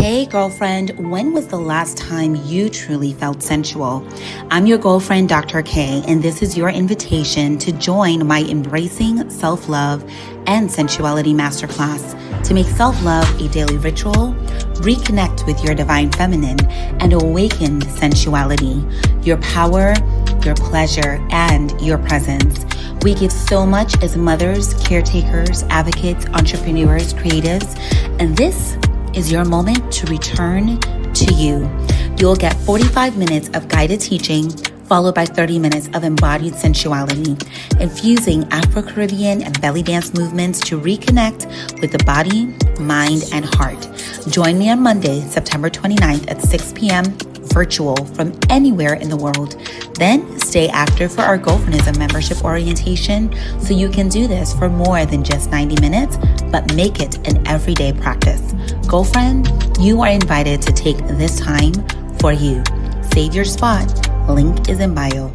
Hey girlfriend, when was the last time you truly felt sensual? I'm your girlfriend, Dr. K, and this is your invitation to join my Embracing Self-Love and Sensuality Masterclass to make self-love a daily ritual, reconnect with your divine feminine, and awaken sensuality, your power, your pleasure, and your presence. We give so much as mothers, caretakers, advocates, entrepreneurs, creatives, and this is your moment to return to you. You'll get 45 minutes of guided teaching, followed by 30 minutes of embodied sensuality, infusing Afro-Caribbean and belly dance movements to reconnect with the body, mind, and heart. Join me on Monday, September 29th at 6 p.m. virtual from anywhere in the world. Then stay active for our Girlfriendism membership orientation so you can do this for more than just 90 minutes, but make it an everyday practice. Girlfriend, you are invited to take this time for you. Save your spot. Link is in bio.